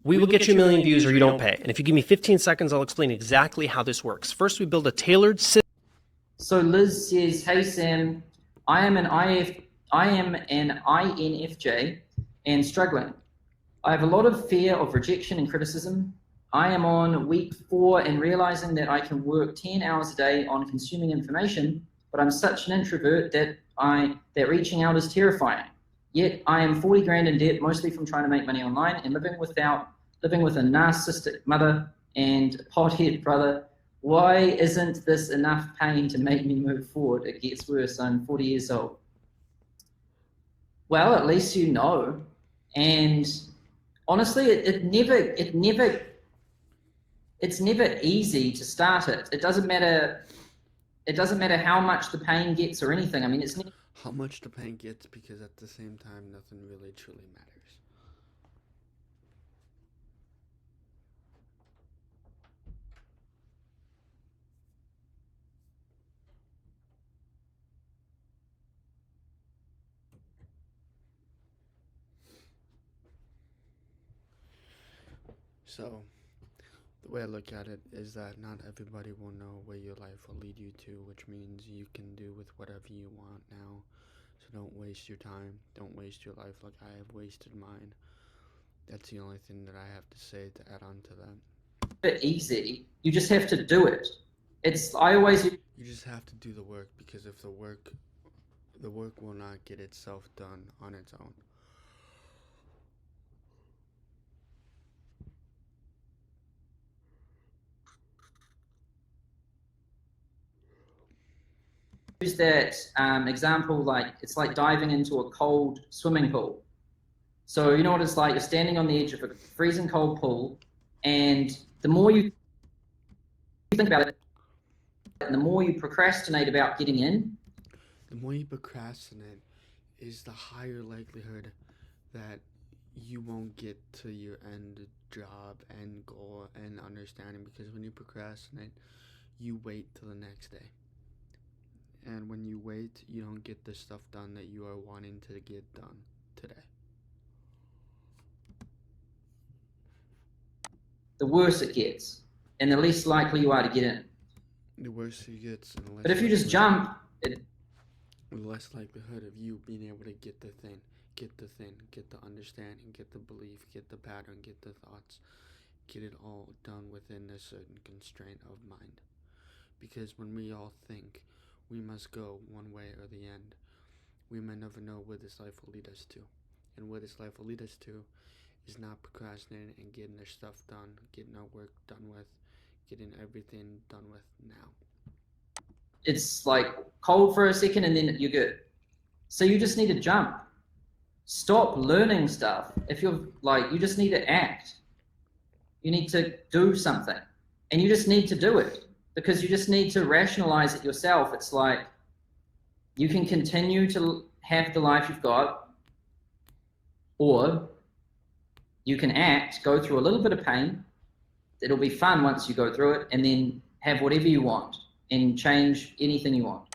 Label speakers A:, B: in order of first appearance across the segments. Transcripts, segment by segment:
A: We will get you a million views or you don't pay. And if you give me 15 seconds, I'll explain exactly how this works. First, we build a tailored system.
B: So Liz says, hey Sam, I am an INFJ and struggling. I have a lot of fear of rejection and criticism. I am on week 4 and realizing that I can work 10 hours a day on consuming information, but I'm such an introvert that reaching out is terrifying. Yet I am 40 grand in debt, mostly from trying to make money online and living with a narcissistic mother and pothead brother. Why isn't this enough pain to make me move forward? It gets worse. I'm 40 years old. Well, at least you know. And honestly, it's never easy to start it. It doesn't matter how much the pain gets or anything. I mean, it's never
C: how much the pain gets, because at the same time, nothing really truly matters. So, the way I look at it is that not everybody will know where your life will lead you to, which means you can do with whatever you want now. So don't waste your time. Don't waste your life like I have wasted mine. That's the only thing that I have to say to add on to that.
B: easy. You just have to do it. You
C: just have to do the work, because if the work will not get itself done on its own.
B: Use that example, like it's like diving into a cold swimming pool. So you know what it's like? You're standing on the edge of a freezing cold pool, and the more you think about it, and the more you procrastinate about getting in.
C: The more you procrastinate is the higher likelihood that you won't get to your end job, end goal, and understanding, because when you procrastinate, you wait till the next day. And when you wait, you don't get the stuff done that you are wanting to get done today.
B: The worse it gets, and the less likely you are to get in.
C: The worse it gets, and the less.
B: But if you just jump,
C: the less likelihood of you being able to get the understanding, get the belief, get the pattern, get the thoughts, get it all done within a certain constraint of mind. Because when we all think we must go one way or the end, we may never know where this life will lead us to. And where this life will lead us to is not procrastinating and getting their stuff done, getting our work done with, getting everything done with now.
B: It's like cold for a second and then you're good. So you just need to jump. Stop learning stuff. If you're like, you just need to act. You need to do something. And you just need to do it, because you just need to rationalize it yourself. It's like, you can continue to have the life you've got, or you can act, go through a little bit of pain. It'll be fun once you go through it, and then have whatever you want and change anything you want.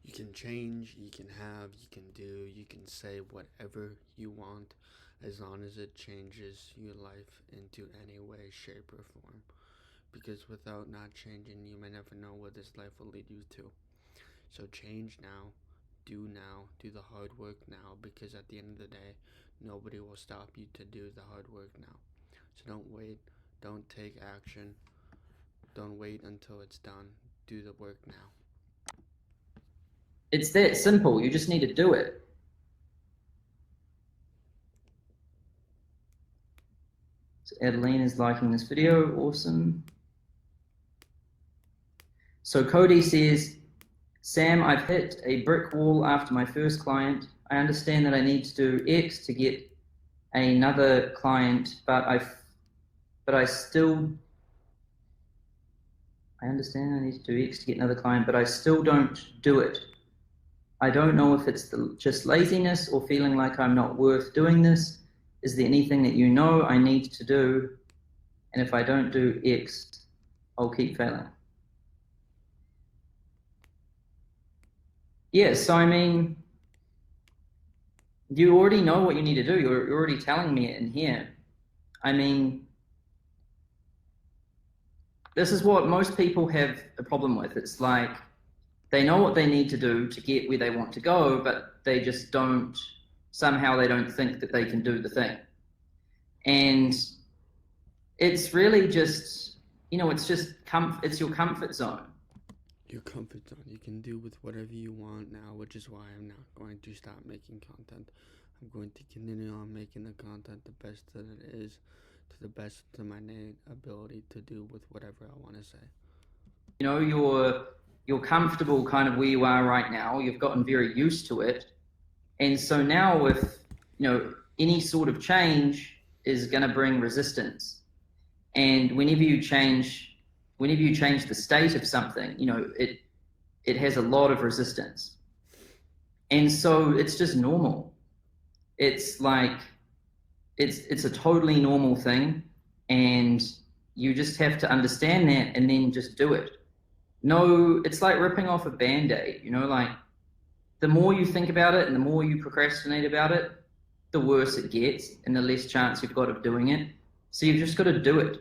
C: You can change, you can have, you can do, you can say whatever you want, as long as it changes your life into any way, shape, or form. Because without not changing, you may never know where this life will lead you to. So change now, do the hard work now, because at the end of the day, nobody will stop you to do the hard work now. So don't wait, don't take action, don't wait until it's done, do the work now.
B: It's that simple, you just need to do it. So Adeline is liking this video, awesome. So Cody says, Sam, I've hit a brick wall after my first client. I understand that I need to do X to get another client, but I understand I need to do X to get another client, but I still don't do it. I don't know if it's just laziness or feeling like I'm not worth doing this. Is there anything that you know I need to do? And if I don't do X, I'll keep failing. Yes, so I mean, you already know what you need to do. You're already telling me it in here. I mean, this is what most people have a problem with. It's like they know what they need to do to get where they want to go, but they just don't, somehow they don't think that they can do the thing. And it's really just, it's just it's your comfort zone.
C: Your comfort zone. You can do with whatever you want now, which is why I'm not going to stop making content. I'm going to continue on making the content the best that it is, to the best of my ability to do with whatever I want to say.
B: You're comfortable kind of where you are right now. You've gotten very used to it. And so now with, any sort of change is going to bring resistance. And whenever you change the state of something, it has a lot of resistance. And so it's just normal. It's like it's a totally normal thing, and you just have to understand that and then just do it. No, it's like ripping off a band-aid, like the more you think about it and the more you procrastinate about it, the worse it gets and the less chance you've got of doing it. So you've just got to do it.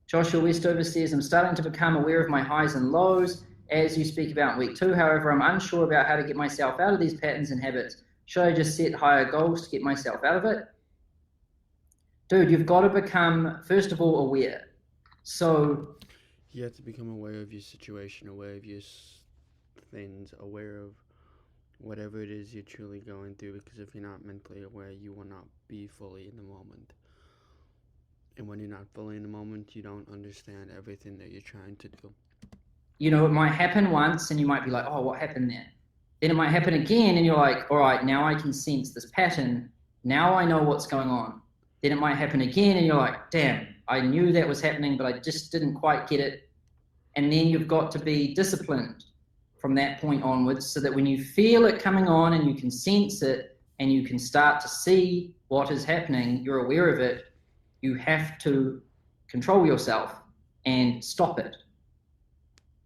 B: Joshua Westover says, I'm starting to become aware of my highs and lows as you speak about in week 2. However, I'm unsure about how to get myself out of these patterns and habits. Should I just set higher goals to get myself out of it? Dude, you've got to become, first of all, aware. So
C: you have to become aware of your situation, aware of your things, aware of whatever it is you're truly going through, because if you're not mentally aware, you will not be fully in the moment. And when you're not fully in the moment, you don't understand everything that you're trying to do.
B: It might happen once and you might be like, oh, what happened there? Then it might happen again and you're like, all right, now I can sense this pattern. Now I know what's going on. Then it might happen again and you're like, damn, I knew that was happening, but I just didn't quite get it. And then you've got to be disciplined from that point onwards, so that when you feel it coming on and you can sense it and you can start to see what is happening, you're aware of it, you have to control yourself and stop it.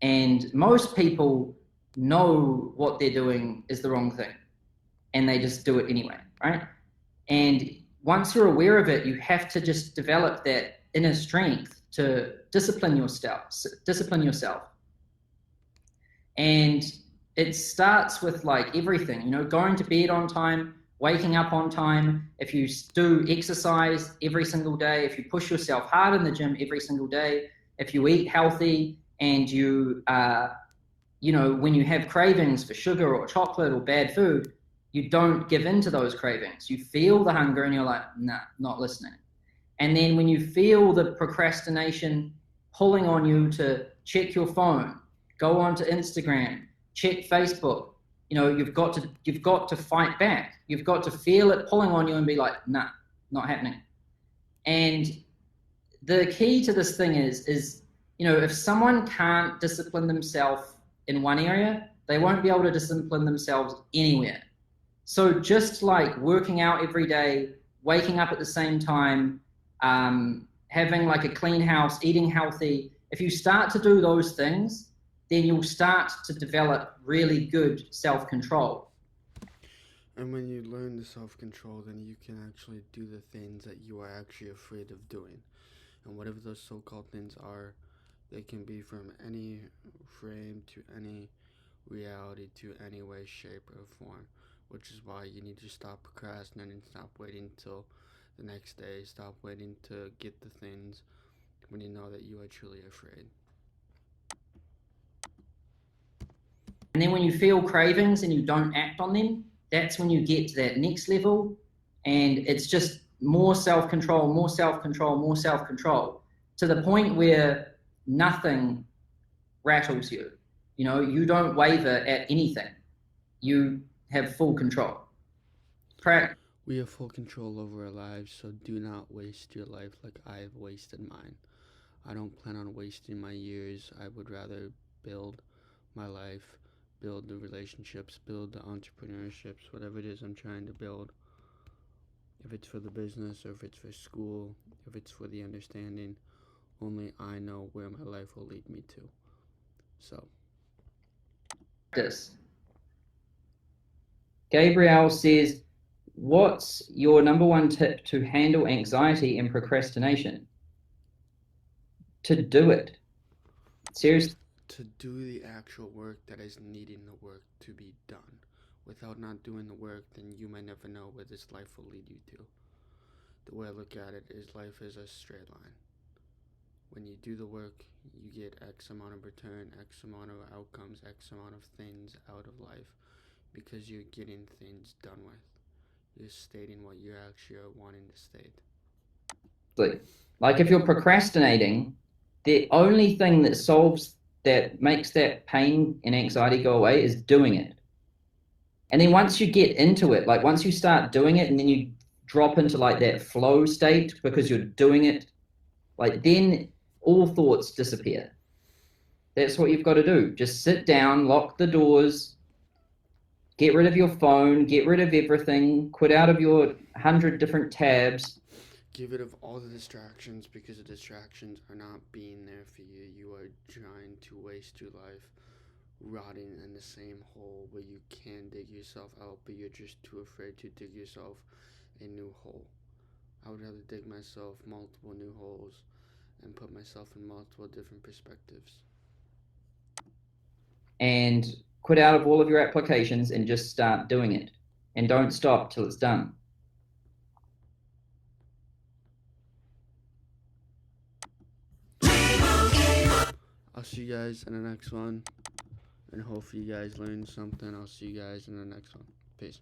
B: And most people know what they're doing is the wrong thing, and they just do it anyway, right? And once you're aware of it, you have to just develop that inner strength to discipline yourself. And it starts with like everything, going to bed on time, waking up on time. If you do exercise every single day, if you push yourself hard in the gym every single day, if you eat healthy, and you, when you have cravings for sugar or chocolate or bad food, you don't give in to those cravings. You feel the hunger and you're like, nah, not listening. And then when you feel the procrastination pulling on you to check your phone, go onto Instagram, check Facebook, you've got to fight back. You've got to feel it pulling on you and be like, nah, not happening. And the key to this thing is, if someone can't discipline themselves in one area, they won't be able to discipline themselves anywhere. So just like working out every day, waking up at the same time, having like a clean house, eating healthy, if you start to do those things, then you'll start to develop really good self-control.
C: And when you learn the self-control, then you can actually do the things that you are actually afraid of doing. And whatever those so-called things are, they can be from any frame to any reality to any way, shape, or form. Which is why you need to stop procrastinating, stop waiting till the next day, stop waiting to get the things when you know that you are truly afraid.
B: And then when you feel cravings and you don't act on them, that's when you get to that next level, and it's just more self-control, more self-control, more self-control, to the point where nothing rattles you. You don't waver at anything. You have full control.
C: We have full control over our lives, so do not waste your life like I have wasted mine. I don't plan on wasting my years. I would rather build my life, build the relationships, build the entrepreneurships, whatever it is I'm trying to build. If it's for the business, or if it's for school, if it's for the understanding, only I know where my life will lead me to. So.
B: This. Gabrielle says, what's your number one tip to handle anxiety and procrastination? To do it. Seriously.
C: To do the actual work that is needing the work to be done. Without not doing the work, then you might never know where this life will lead you to. The way I look at it is life is a straight line. When you do the work, you get X amount of return, X amount of outcomes, X amount of things out of life because you're getting things done with. You're stating what you actually are wanting to state.
B: Like if you're procrastinating, the only thing that makes that pain and anxiety go away is doing it. And then once you get into it, like once you start doing it and then you drop into like that flow state because you're doing it, like then all thoughts disappear. That's what you've got to do. Just sit down, lock the doors, get rid of your phone, get rid of everything, quit out of your 100 different tabs.
C: Get rid of all the distractions because the distractions are not being there for you. You are trying to waste your life rotting in the same hole where you can dig yourself out, but you're just too afraid to dig yourself a new hole. I would rather dig myself multiple new holes and put myself in multiple different perspectives.
B: And quit out of all of your applications and just start doing it. And don't stop till it's done.
C: I'll see you guys in the next one. And hopefully you guys learned something. I'll see you guys in the next one. Peace.